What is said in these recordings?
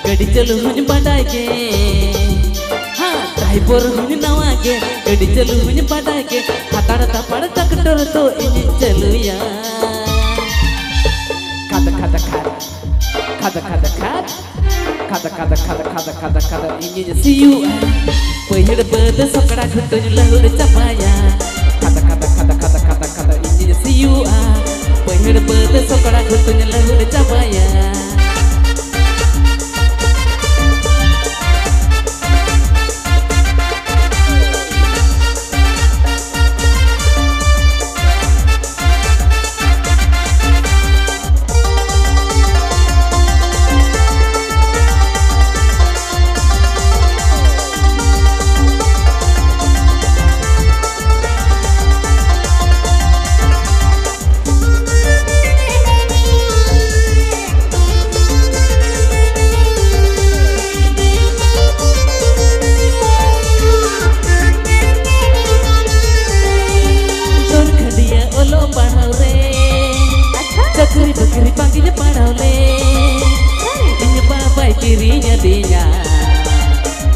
गड्डी चलू मुझे पटाए के हाँ ड्राइवर मुझे नवा के गड्डी चलू मुझे पटाए के हताड़ तपड़ तकटर तो इंजन चलू या खाद खाद खाद खाद खाद खाद खाद खाद खाद खाद खाद इंजन सीयू पहिड़ बद सकड़ा घुटन लहुर चपाया खाद खाद खाद खाद खाद खाद इंजन सीयू पहिड़ बद सकड़ा घुटन लहुर चपाया चकरी बकरी panggil padaule ini babai kirinya dia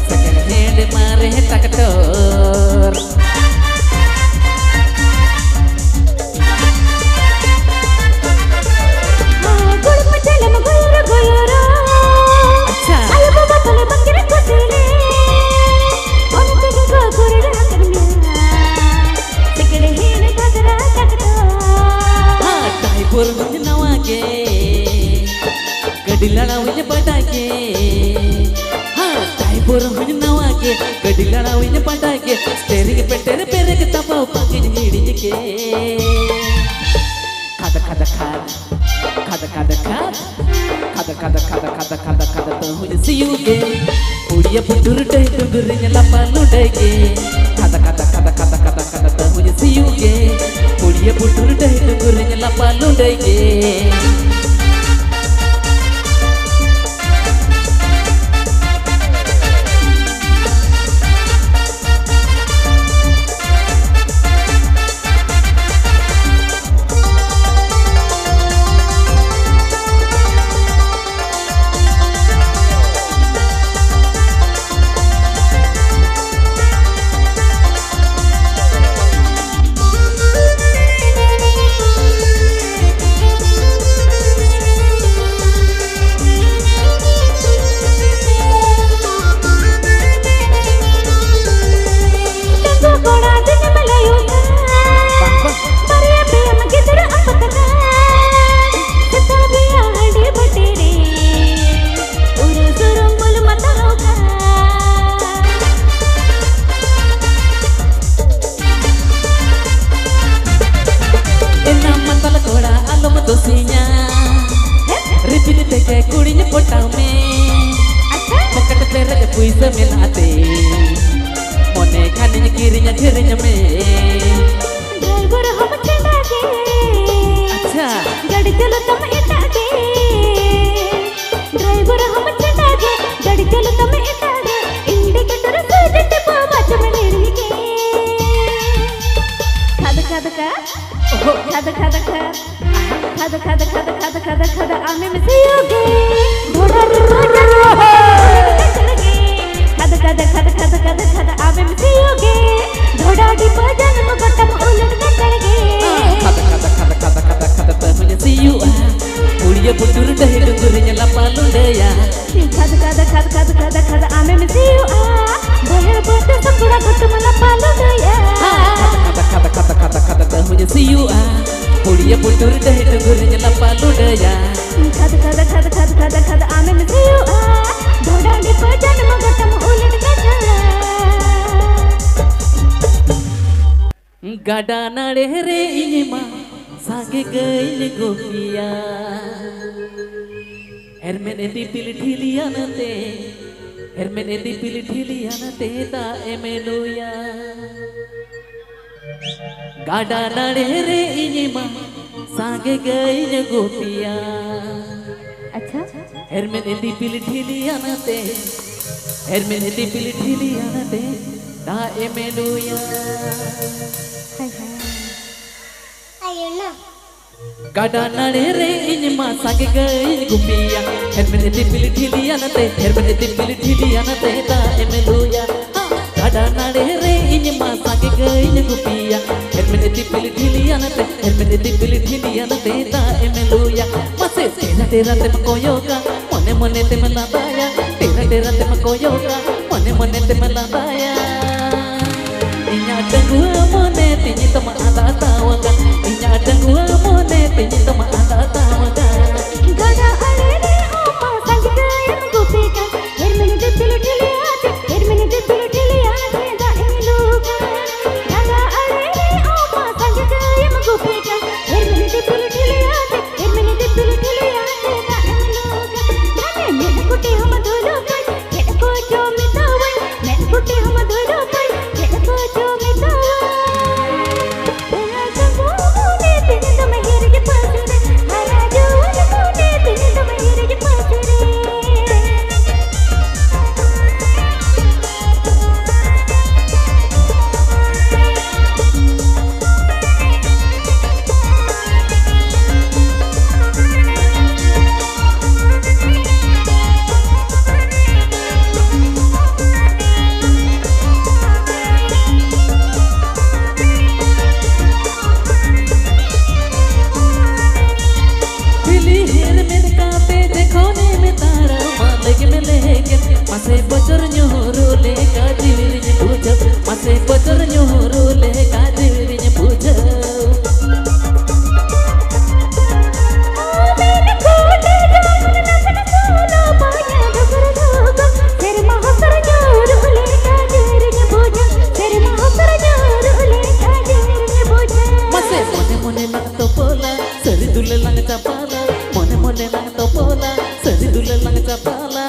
second hand mare taktor gol majalam goyara goyara acha ayo baba tole bakire kosile on tege go gorera karmiya second hand takra taktor driver मुझे नवा के गड्डी लड़ावे पटा के हाँ ड्राइवर मुझे नवा के गड्डी लड़ावे पटा के स्टीयरिंग पे तेरे पैर के तपा पाके हिड़ी के खाद खाद खाद खाद खाद खाद खाद खाद खाद खाद खाद खाद तो मुझे सीयू के उड़िया पुटुर डे डुगुर लपा लुडे के खाद खाद खाद खाद खाद खाद तो मुझे सीयू के उड़िया पुटुर डे डुगुर लपा लुडे के कुड़िया पोटाव में पकड़ पैर के पुइसा मिलाते मोने खाने किरिया ठेरिया में ड्राइवर हम चला के अच्छा गाड़ी चलो तुम इटा के ड्राइवर हम चला के गाड़ी चलो तुम इटा खदा आमे में सियोगे घोड़ा रे घोड़ा चढ़गे खदा खदा खदा खदा खदा खदा आमे में सियोगे घोड़ा डी बजन में गटम उलट के चढ़गे खदा खदा खदा खदा खदा खदा तमुझे सियु पुड़िया पुटुर दहे डुंगुरिया लपालू दया खदा खदा खदा खदा खदा खदा आमे में सियु बहर बोते सकुड़ा गटम लपालू दया खदा खदा खदा खदा खदा तमुझे सियु पुड़िया पुटुर दहे डुंगुरिया लपालू दया खदा खदा खदा खदा खदा खदा आमे में सियु घोड़ा डी बजन में गटम उलट के चढ़ा गाडा नाड़े रे इमा सागे गईल गोपिया एरमेने दीपिल ठिलिया नते एरमेने दीपिल ठिलिया नते ता एमेलुया गाडा नाड़े रे इमा सागे गईल गोपिया अच्छा एरमेने दीपिल ठिलिया नते एरमेने दीपिल ठिलिया नते ता एमेलुया ayo na गाडा नाड़े रे इनमा सागे गईल गुपिया हेरमेने दीपिल ठिलिया नते हेरमेने दीपिल ठिलिया नते ता एमेलुया गाडा नाड़े रे इनमा सागे गईल गुपिया हेरमेने दीपिल ठिलिया नते हेरमेने दीपिल ठिलिया नते ता एमेलुया मसे तेरा तेरा ते मकोयोगा मने मने ते मलाबाया तेरा तेरा ते मकोयोगा मने मने ते मलाबाया इnya dengua mone tinyi toma ada tawaga inya dengua mone tinyi toma ada tawaga gada alere oma sanjaya gopika hermene de pilutili ate hermene de pilutili ate da eluga gada alere oma sanjaya gopika hermene de pilutili ate hermene de pilutili ate da eluga gane men kutti hum dolo pai ko jo mitawai men kutti hum dolo pai ko jo masih bocor nyuruh leka dirinya bujau masih bocor nyuruh leka dirinya bujau masih mone mone lang topola seri dule lang capala mone mone lang topola seri dule lang capala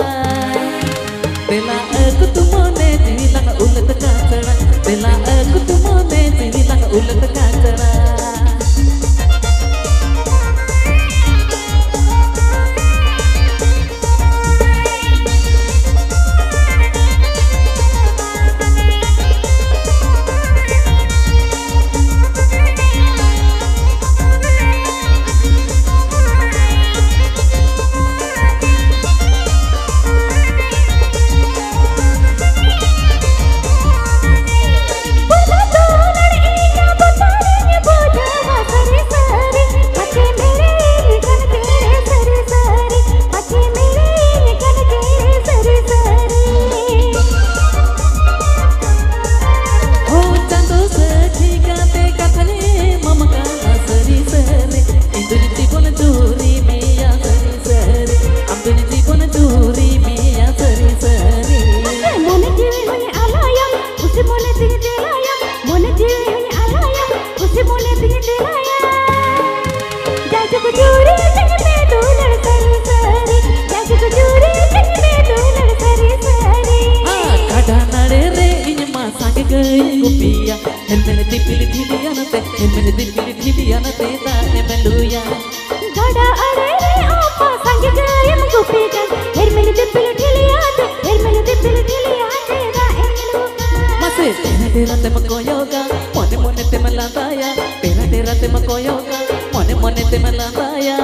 Bela aku tu mone jilang ulat kacara Bela aku tu mone jilang ulat kacara Hermene dipil dhiliya nate hermene dipil dhiliya nate ta emeluya gada alere oma sanjaya gopika hermene dipil dhiliya te da emeluga mase tera tera te makoyoga mone mone te malandaya tera tera te makoyoga mone mone te malandaya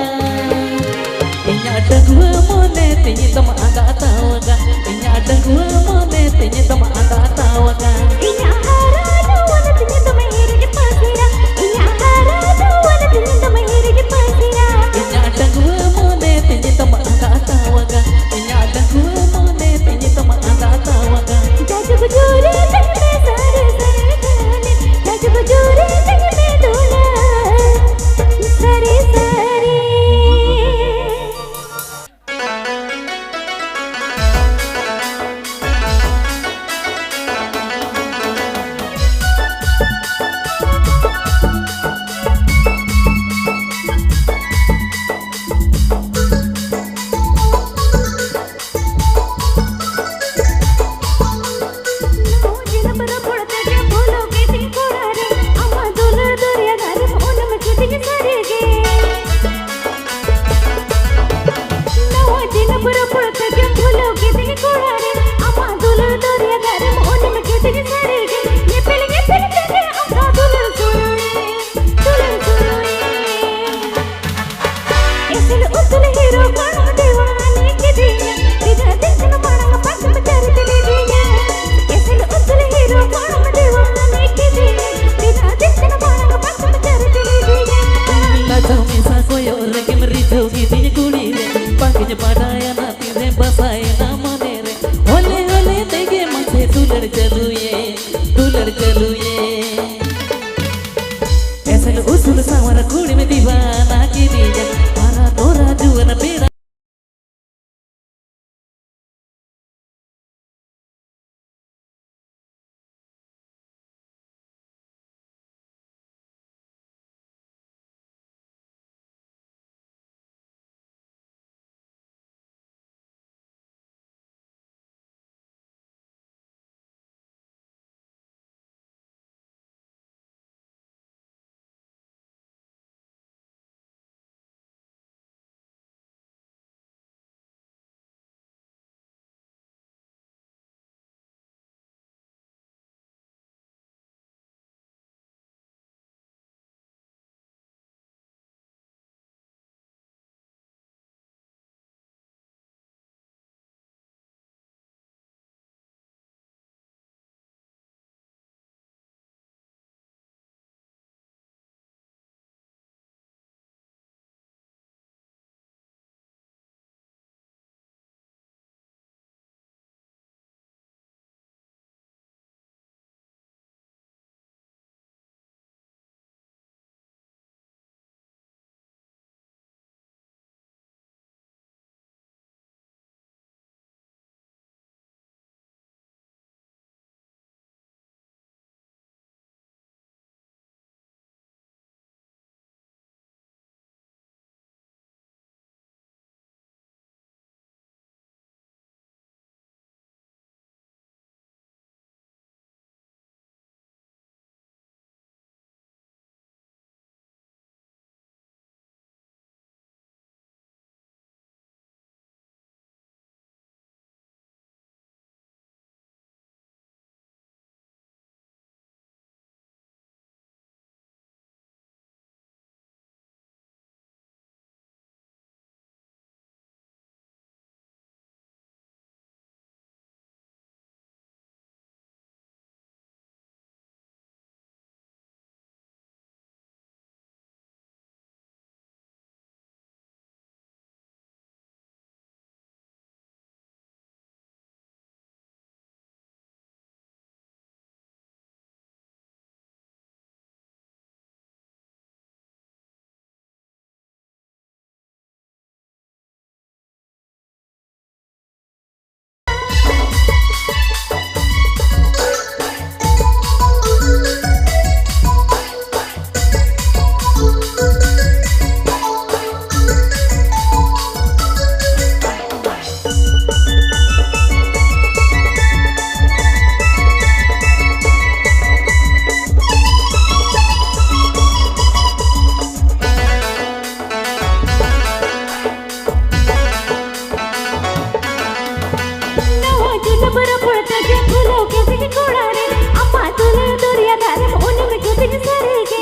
चुन बरा पड़ता के फूलों के दिख कोड़ा रे अम्मा तुले दुरिया धारे उन में के दिख सारे के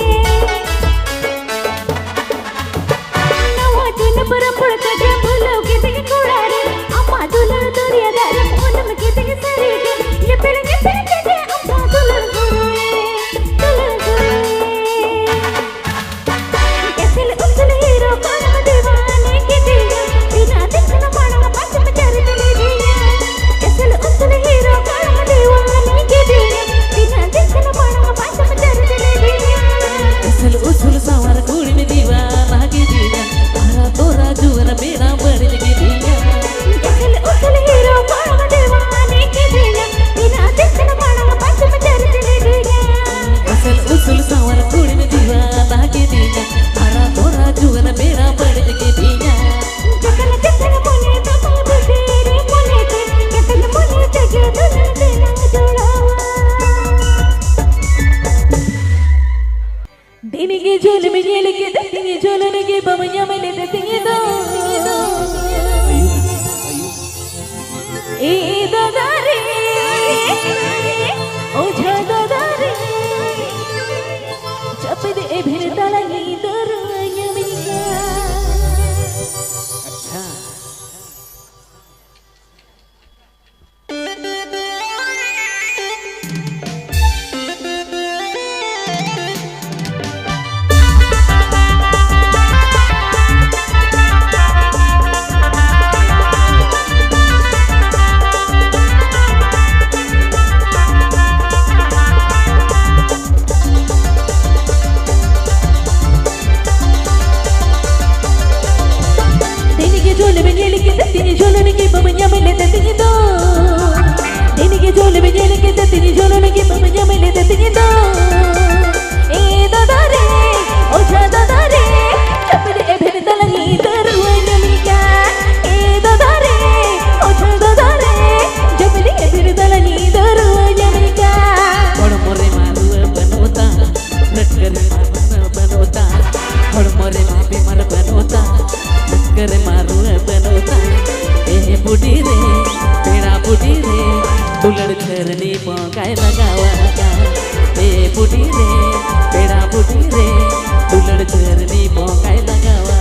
नवा चुन बरा पड़ता के फूलों के दिख कोड़ा रे अम्मा तुले दुरिया धारे उन में के दिख सारे के ये पेड़ के अम्मा तुले कैसे उछल हीरो कौन दीवाने के दिया बिना देखना पड़ा पास में चल चले दिया कैसे उछल हीरो कौन दीवाने के दिया बिना देखना पड़ा पास में चल चले दिया असल उछल सवार घोड़ी में दीवाना के दिया आरा तोरा जुअर मेरा बढ़ के दिया कैसे उछल हीरो कौन दीवाने के दिया बिना देखना पड़ा पास में चल चले दिया असल उछल सवार घोड़ी में दीवाना के दिया आरा तोरा जुअर मेरा बढ़ के दिया जकल जकल मोने तो बाबू तेरे मोने थे जकल मोने जगे दुल्हन देना जोड़ावा देने के झोल में ये लेके देंगे झोलन के बमैया में ले देंगे दो ए दादा रे ओ झा दादा रे जब दे फिर तलगी दरया मिला अच्छा दुलड़ चरनी पकाए लगावा ए बुढ़ी रे पेड़ा बुढ़ी रे दुलड़ चरनी पकाए लगावा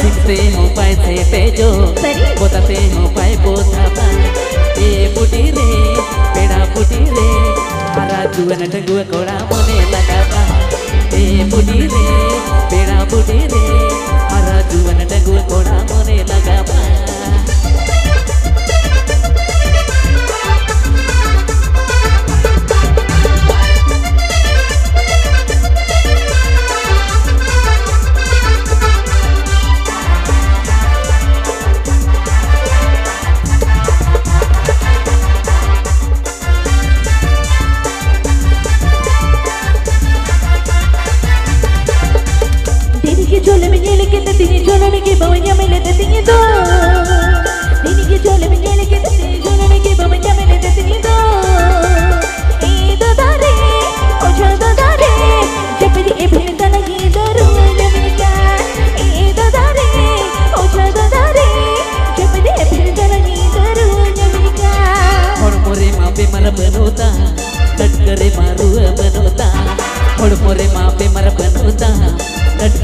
सिमते हो पैसे तेजो बोताते हो पाए बोथाबा ए बुढ़ी रे पेड़ा बुढ़ी रे हरा जुअन ढगुआ कोड़ा मोने लगाबा ए बुढ़ी रे पेड़ा बुढ़ी रे हरा जुअन ढगुआ कोड़ा मोने लगाबा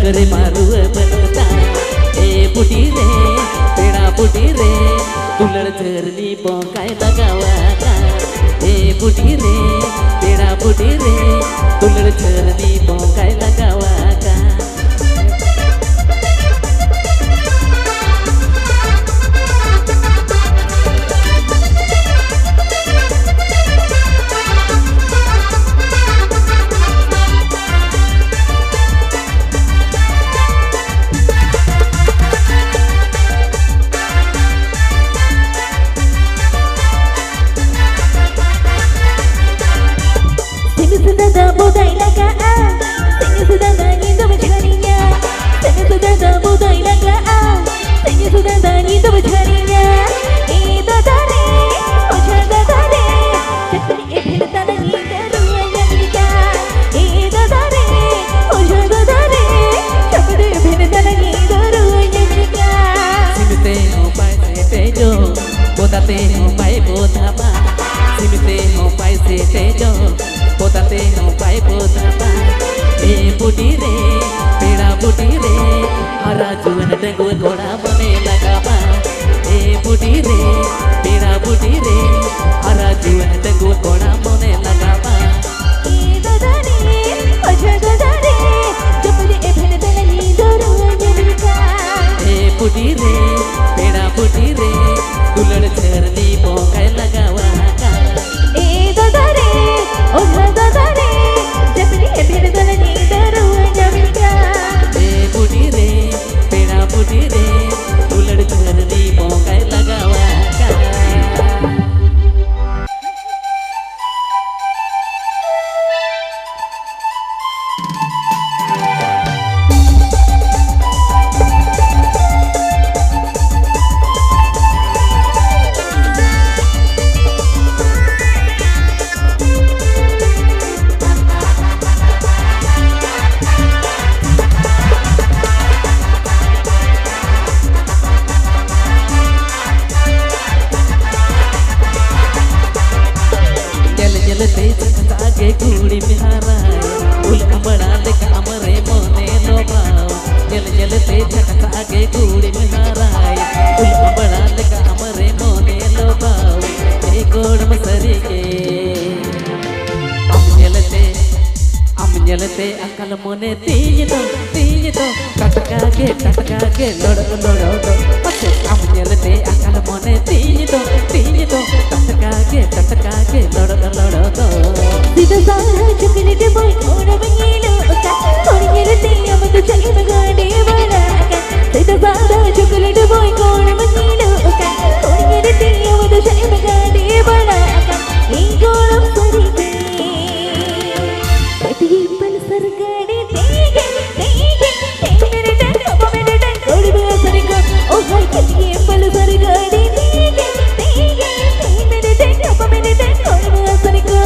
करे मारू बनोता ए बुढ़ी रे पेड़ा बुढ़ी रे दुलड़ चरनी पकाए लगावा ए बुढ़ी रे पेड़ा बुढ़ी रे दुलड़ चरनी पकाए लगावा बुटी रे हरा जुवन डंगो घोड़ा मने लगावा ए बुटी रे पेड़ा बुटी रे हरा जुवन डंगो घोड़ा मने लगावा ए दादा रे अच्छा दादा रे जबले ए भन दलनी दोरो जमिका ए बुटी रे पेड़ा बुटी रे दुलड़ झरनी पोंगे लगावा ए दादा रे ओ दादा रे जबले ए भन दलनी दोरो जमिका ए बुटी रे पेड़ा बुटी रे दुलड़ झरनी पोंगे लगावा कूड़ी बिहारा फूल अमड़ा लेका अमरे मोने लोभाव जल जल ते झटका के कूड़ी बिहारा फूल अमड़ा लेका अमरे मोने लोभाव ए गोड़ मसरी के हम जलते अकल मोने तीज तो टटका के लोड़ो दो अच्छे हम जलते अकल मोने तीज तो टटका के लोड़ो दो सीधा सारा चॉकलेट बॉय थोड़ा बंगीलो का थोड़ी गिरती अब तो चली मैं गाड़ी बना का सीधा सारा चॉकलेट बॉय थोड़ा बंगीलो का थोड़ी गिरती अब तो चली मैं गाड़ी बना का ये गोलम सरी के बेटी पल सर गाड़ी देगे मेरे डंड अब मेरे डंड थोड़ी बड़ा सरी का ओ हाय ये पल सर गाड़ी देगे मेरे डंड अब मेरे डंड थोड़ी बड़ा सरी का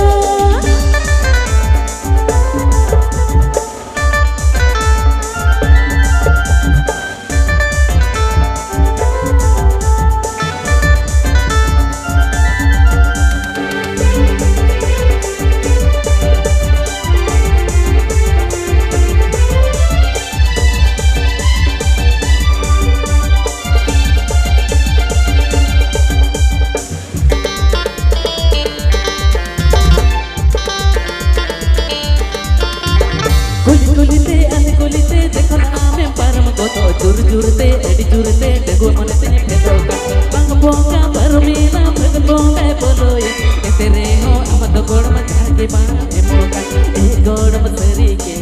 गुलिते देखो आमे परम को तो जुरते एडी जुरते डगो मन ते फेदो का पंग बोंगा परमीना फग बोंगा बोलोए तेरे हो अब तो गोड़ में जाके बाण ए मोका ए गोड़ में सरी के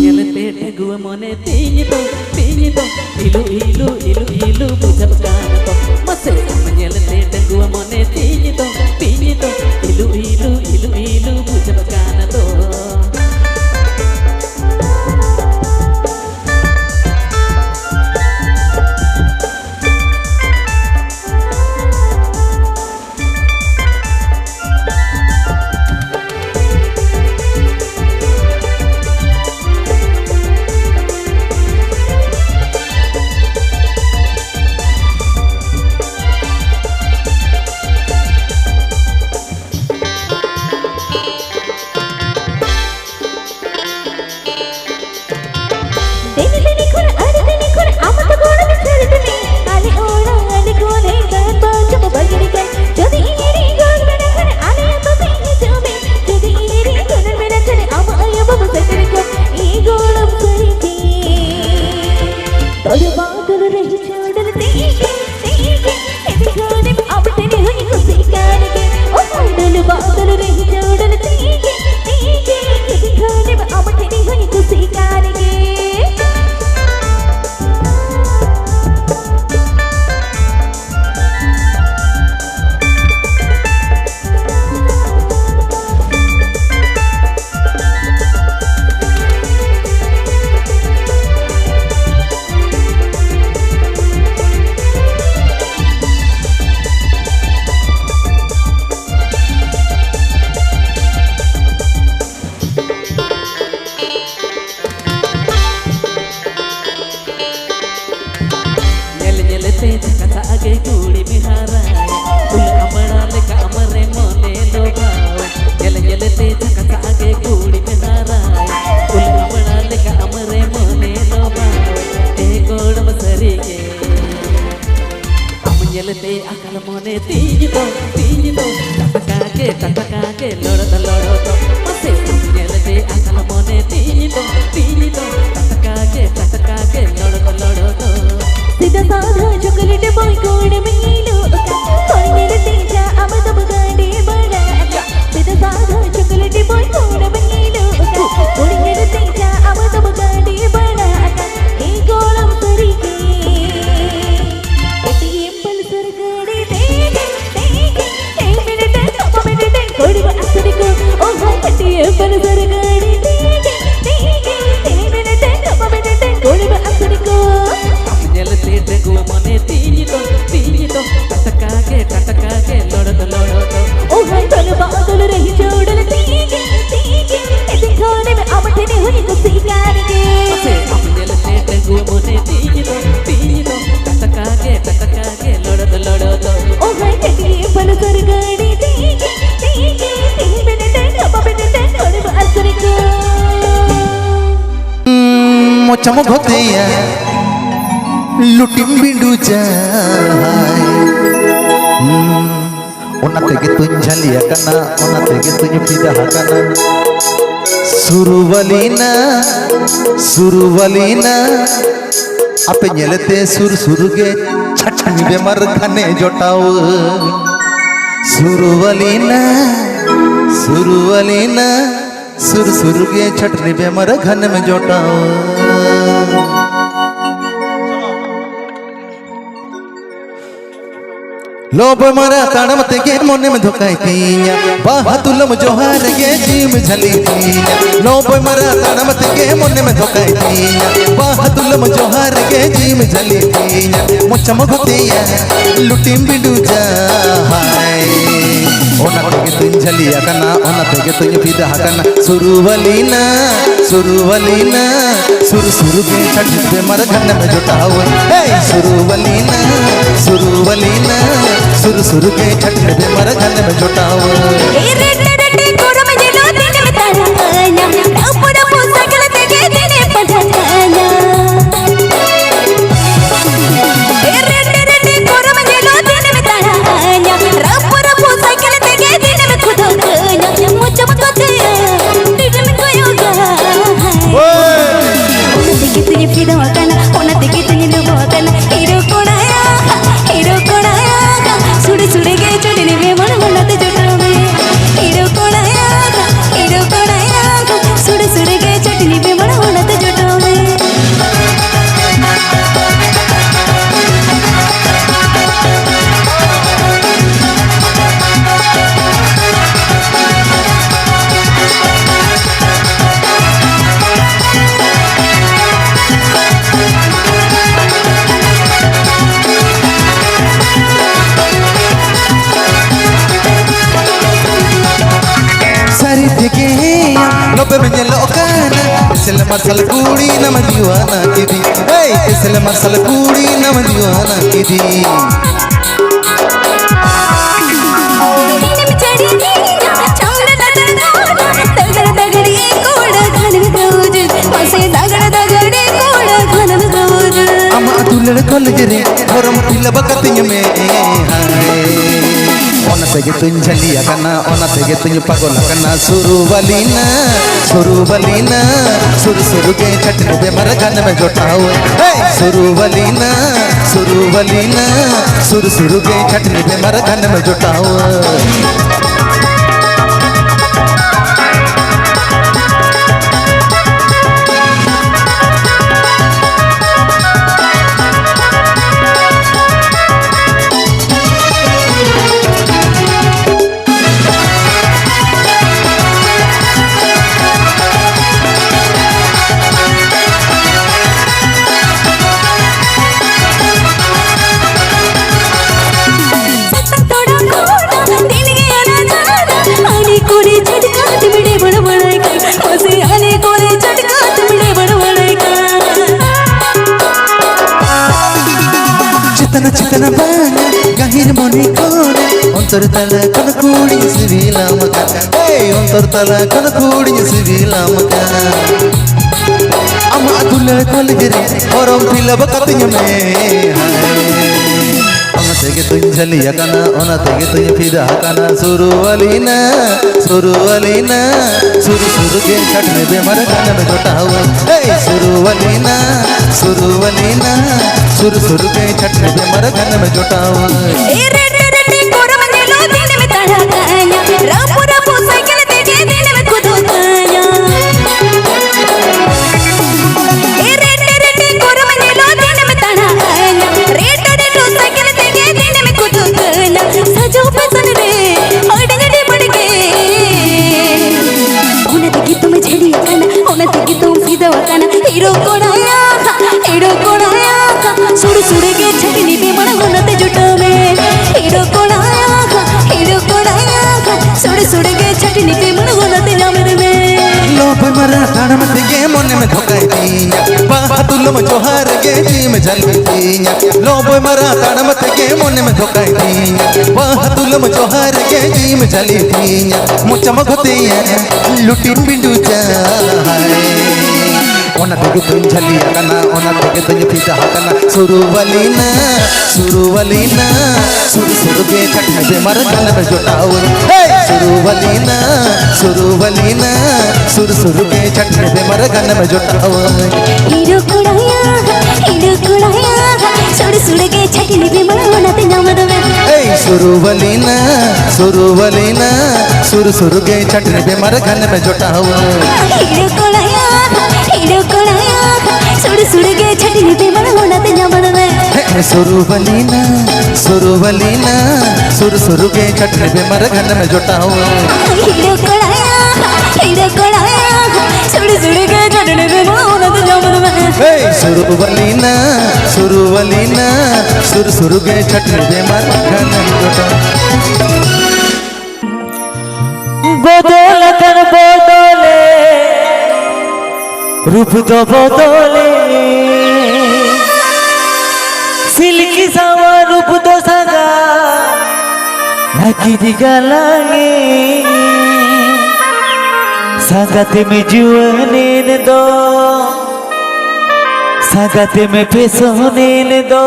जलते डगो मने तीज तो इलू बुझब कान तो मसे जलते डगो मने तीज तो इलू बुझब कान तो तीन तो टटका के लड़त मसे समझे अकल मने तीन तो टटका के लड़त सीधा साधा चॉकलेट बॉय कोड मिलो कोई मेरे तेजा अब तब गाड़ी बड़ा सीधा साधा चॉकलेट बॉय कोड मिलो कोई मेरे तेजा अब तब गाड़ी बड़ा हे गोलम तरी के एटीएम पल्सर गाड़ी दे मिनट कोई असर को ओ हाय एटीएम पल्सर गाड़ी दे मिनट कोई असर को मने तीन तो टटका के लड़त ओ हाय तन बादल रही जोड़ल तीगे दिखाने में आमठने हुई को सिंगार के अपने लेटे गो मने तीन तो टटका के लड़त ओ हाय कटिए पलसर गाड़ी तीगे 3 मिनट थोड़े असर को मोचम घोतिया लुटिम बिंडू जाय ओना तेगे तुñ झलिया कना ओना तेगे तुñ पिदा कना सुरुवलीना आपे ñelete सुरगे छटनी बेमर खाने जोटाव सुरुवलीना सुरगे छटनी बेमर घन में जोटाव लोभ मरा ताड़म तेगे मोने में धोखाई तीया बाहतुलम जोहार गे जीम झली तीया लोभ मरा ताड़म तेगे मोने में धोखाई तीया बाहतुलम जोहार गे जीम झली तीया मोचम घोतिया लुटिम बिंडू जाय ओना तेगे तुñ झलिया कना ओना तेगे तुñ पिदा कना सुरुवलीना सुर के छट पे मर घन में जुटाव हे सुरुवलीना सुर के छट पे मर घन में जुटाव रेटे कोरम जिलो दिन में ताराना रापुरा पोसकल तेगे दिने पढ़ाना रेटे कोरम जिलो दिन में ताराना रापुरा पोसकल तेगे दिने में खुद खाना मुझे मत दिल में कोयोगा ओना तेगे तुझे फिदा करना ओना तेगे तुझे लुबा करना हीरो कोणाया सुड़े गए चढ़ने में मन मनत जटो में हीरो कोणाया सुड़े गए चटनी में मन मनत जटो में लोबे में लोकाना इसले मसल कूड़ी नम दीवाना किदी ए इसले मसल कूड़ी नम दीवाना किदी दिन में चढ़ी चौड़ दगड़ी कोड़ घन दूज मसे दगड़ी कोड़ घन दूज अमा दुलड़ कोल जरे गरम पिल बकतिय में ओना तेगे तुñ झलिया कना ओना तेगे तुñ पगोला कना सुरुवलीना सुर के छटने पे मर घन में जोटाव हे सुरुवलीना सुर के छटने पे मर घन में जोटाव चितना बाना गहिर मने कोना अंतर तला कन कूड़ी सिविला मका ए अंतर तला कन कूड़ी सिविला मका अमा दुलड़ कोल जरे औरम फिलब कतिय में तेगे तुम झलिया काना ओना तेगे तुम फिदा काना सुरु अलीना सुरु के छटने बे मर गाना में जोटा हुआ ए सुरु अलीना सुरु के छटने बे मर गाना में जोटा हुआ ए रे रे रे कोरम नेलो दिन में तड़ा काया रामपुरा पो साइकिल तेजे दिन में खुद काया ए रे रे रे कोरम नेलो दिन में तड़ा काया रे रे लो साइकिल तेजे दिन में खुद काया सजो पसंद रे अड़गड़े बढ़ गए उन्हें देखी तुम झड़ी काना उन्हें देखी तुम फिदा काना हीरो कोड़ाया सुड़ सुड़ के छटनी पे बड़ा होनते जुटा में हीरो कोड़ाया सुड़ सुड़ के छटनी पे बड़ा होनते जामर में लोभ मरा ताणम तेगे मोने में धोकाई दिया बातुलम जोहार गे जी में झलवी दिया लोभ मरा ताणम तेगे मोने में धोकाई दिया बातुलम जोहार गे जी में झली दिया मुचम घोतिया लुटी पिंडू जाए ओना तेगे तुम झलिया काना ओना तेगे तुम फिदा काना सुरु वलीना सुरु के छटने पे मर गाना में जोटाओ हे सुरु वलीना सुरु के छटने पे मर गाना में जोटाओ हीरो कोड़ाया सुड़ के छटनी पे बड़ा होनते जामर में ए सुरु वलीना सुरु के छटने पे मर गाना में जोटाओ हीरो कोड़ाया सुड़ के छटनी पे बड़ा होनते जामर में सुरु वलीना सुरु के छटने पे मर गाना में जोटाओ हीरो कोड़ाया सुड़ के छटनी पे बड़ा होनते जामर में सुरु वलीना सुरु के छटने पे मर गाना में जोटाओ बदले रूप तो बदले सिल्की सावा रूप तो सागा नाकी दिगालांगे सागाते में जुआने न दो सागाते में पेसोने न दो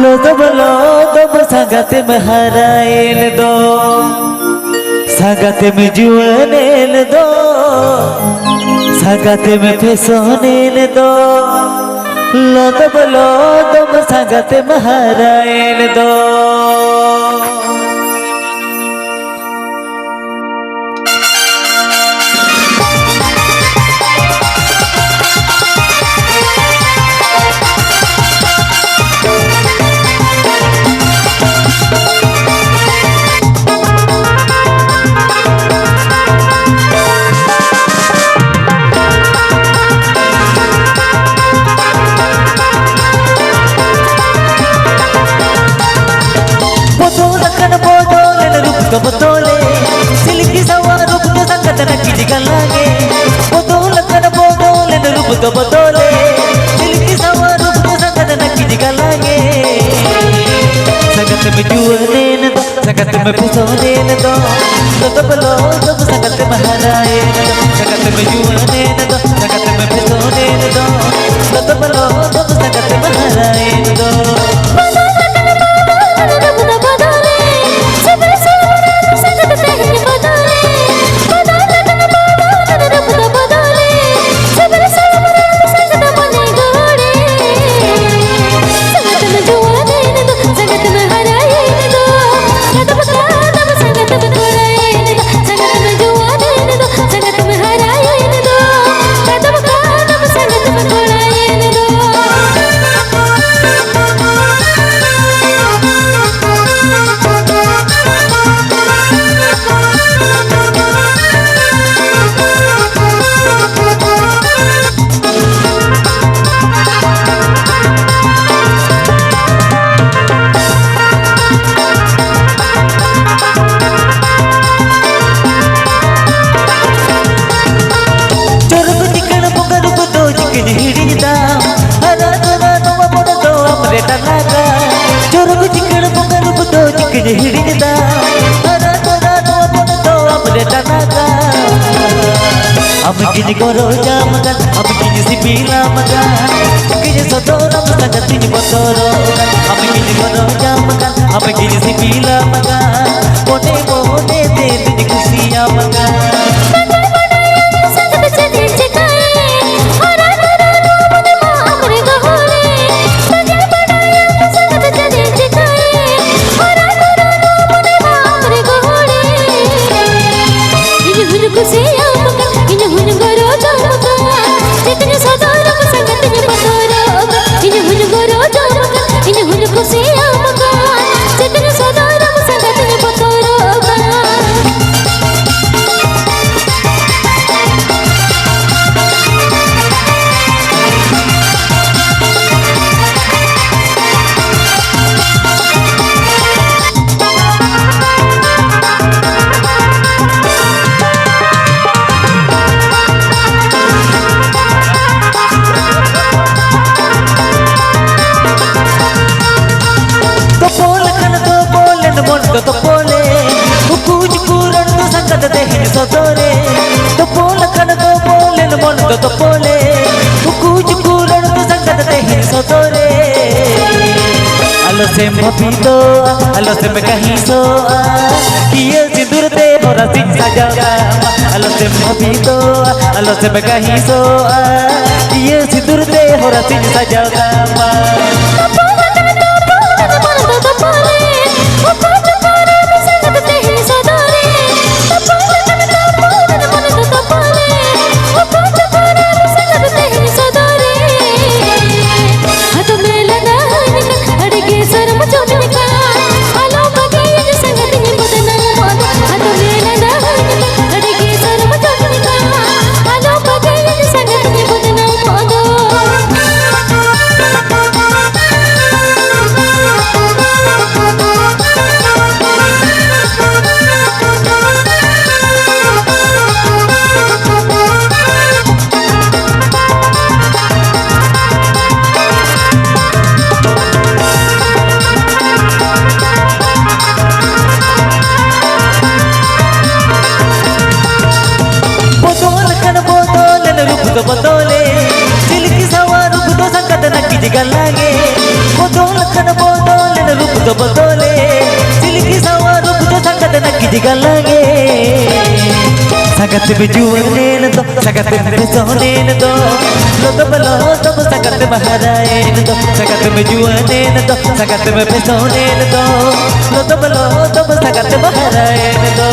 लो दब सागाते में हराए न दो सागाते में जुआने न दो सागाते में पेसोने न दो लो दब सागाते में हराए न दो बतोले सिल्की सवा रूप तो संगत नक्की दिगलागे बोले रूप तो बतोले सिल्की सवा रूप तो संगत नक्की दिगलागे संगत में जुआने न दो संगत में पिसोने न दो दबलो दब संगत में हराए न दो संगत में जुआने न दो संगत में पिसोने न दो दबलो दब संगत में हराए न दो हिड़िदा Ami kini koro jamakan, ami kini sipila makan. Kini sotoram sangat ini botoro. Ami kini koro jamakan, ami kini sipila makan. Mone mone te tini kusiya makan. Alo se mapito, alo se me kahiso, kiel sindur te hora sin sajaga. Alo se mapito, alo se me kahiso, kiel sindur te hora sin sajaga. Botole, silki sawa rup to sangat nakki jigal lage. Botol kan botole na rup to botole, silki sawa rup to sangat nakki jigal lage. Sangat bejuane na to, sangat besone na to, lo to balo to sangat maharae na to, sangat bejuane na to, sangat besone na to, lo to balo to sangat maharae na to.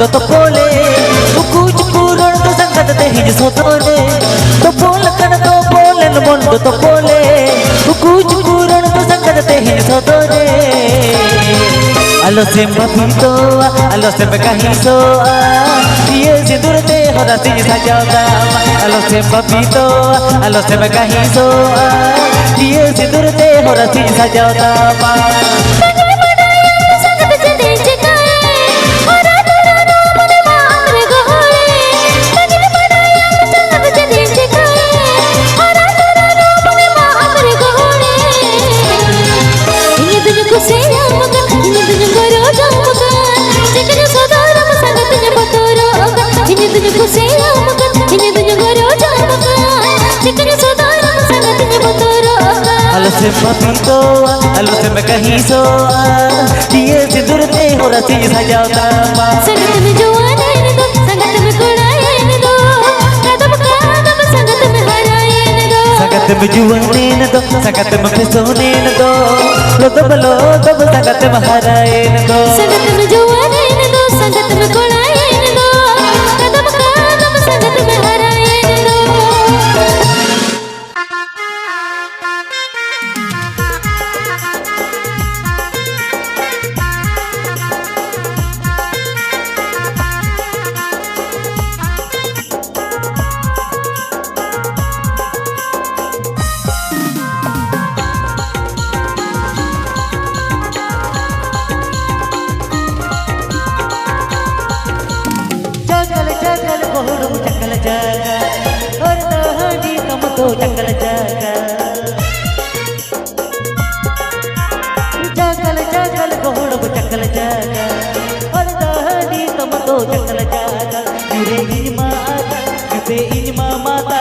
To pole, uku cukuran to sangat te hij sotone. To pole kan to pole mon to pole, uku cukuran to sangat te hij sotone. Alo se mapito, alo se me kahiso, kiel sindur te hora sin sajaga. Alo se mapito, alo se me kahiso, kiel sindur te hora sin sajaga. Alo se mapito, alo se me kahiso, kiel sindur te hora sin sajaga. Sangat me juane ne do, sangat me kudaye ne do, kadam kadam sangat me haraye ne do. sangat menjuanin do sangat mempesonin do lo dob sangat maharain do संगत में जुआनेन दो संगत में कोलाएन दो कदम कदम संगत में हराएन दो जगल जगल कोहड़ू जगल जागा और दहाड़ी तम तो जगल जागा जगल जगल कोहड़ू जगल जागा और दहाड़ी तम तो जगल जागा नुरे इंजमा आगा नुरे इंजमा माता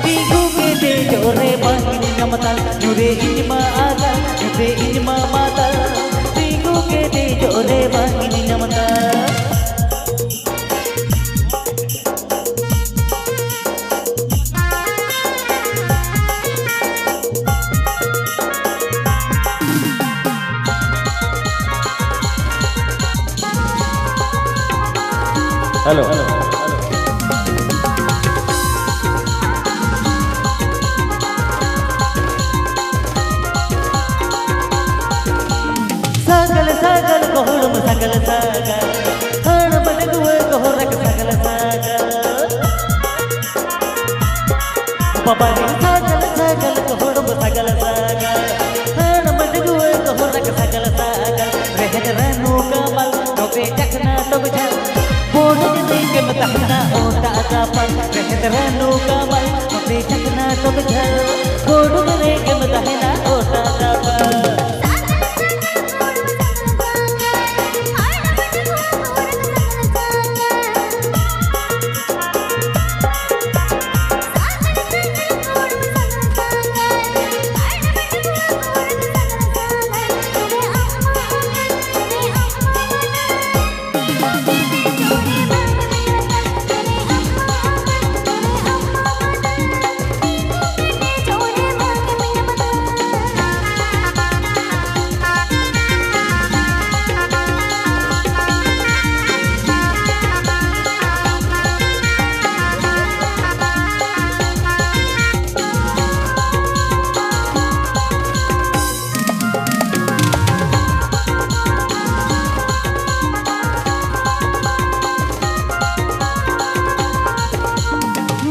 बीगू के दे जोरे बाहिन नमताल नुरे इंजमा आगा नुरे इंजमा माता बीगू के दे जोरे बाहिन नमताल हेलो सागल सागल कोहड़म सागल सागा हण बनगुए कोहरक सागल सागा बाबा रे सागल सागल कोहड़म सागल सागा हण बनगुए कोहरक सागल सागा रहन रनु कमल नोके जखना तो बुझा बोल दे के मतहना ओटा कापल रहन रनु कमल नोके जखना तो बुझा बोल दे के मतहना ओटा कापल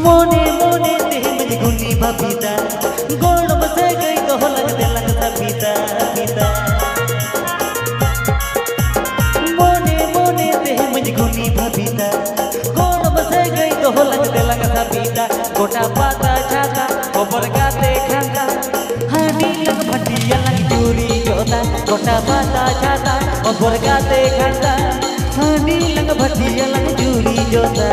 मोने मोने ते मन गुनी बबीता गोल बसे गई तो लग दे लगता पीता पीता मोने मोने ते मन गुनी बबीता गोल बसे गई तो लग दे लगता पीता गोटा पाता छाता गोबर गाते खांता हानी लग फटिया लग चूरी जोता गोटा पाता छाता गोबर गाते खांता हानी लग फटिया लग चूरी जोता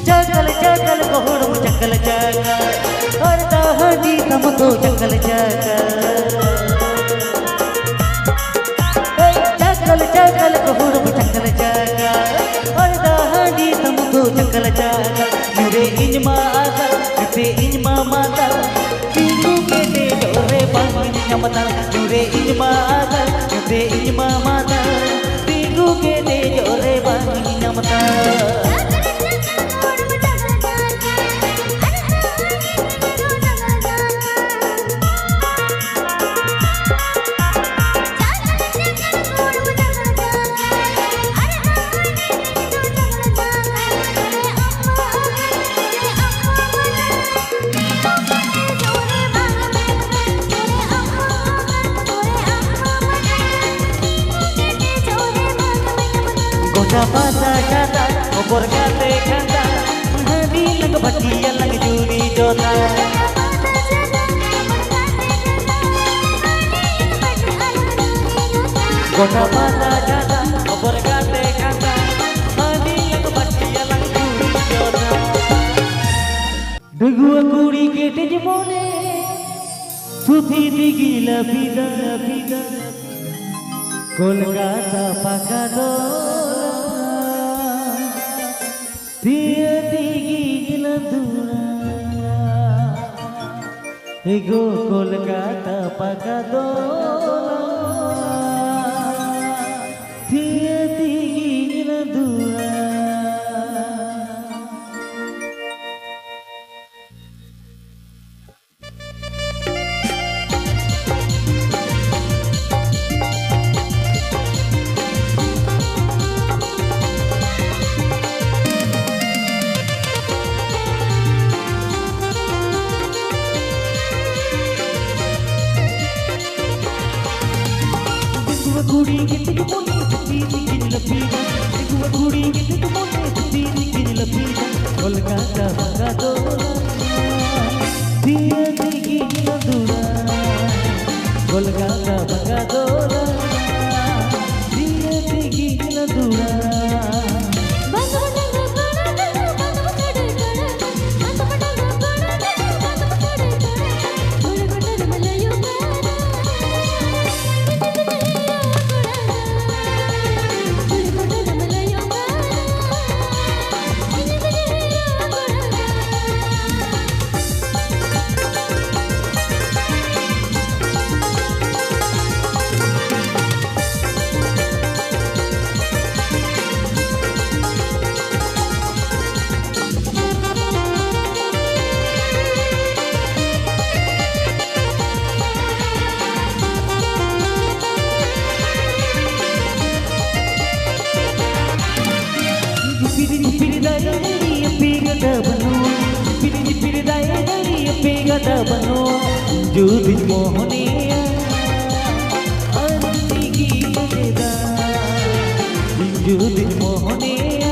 जगल कोहड़म जगल जागा और दहाड़ी तम तो जगल जागा जगल जगल कोहड़म जगल जागा और दहाड़ी तम तो जगल जागा नुरे इंजमा आगा नुरे इंजमा माता बीगू के दे जोरे बाहिन नमताल नुरे इंजमा आगा नुरे इंजमा माता बीगू के दे जोरे बाहिन नमताल खबर गाते खाता हरी लग भटिया लग जूरी जोता गोटा पाता जाता खबर गाते खाता हरी लग भटिया लग जूरी जोता डगुआ कुड़ी के तेजमोने सुधी दिगिला बिदा बिदा कोलकाता पाका डोला दिया दिगिला दूरा एगो कोलकाता पाका डोला दिया दिगिला दूरा कुड़ी के तिक मोने सुती दिगिन लपीदा एगुआ कुड़ी के तिक मोने सुती दिगिन लपीदा कोलकाता बगा डोला दिया दिगिन दूरा कोलकाता बगा डोला दिया दिगिन दूरा बनो जूदी मोहनिया अरती की मजेदार जूदी मोहनिया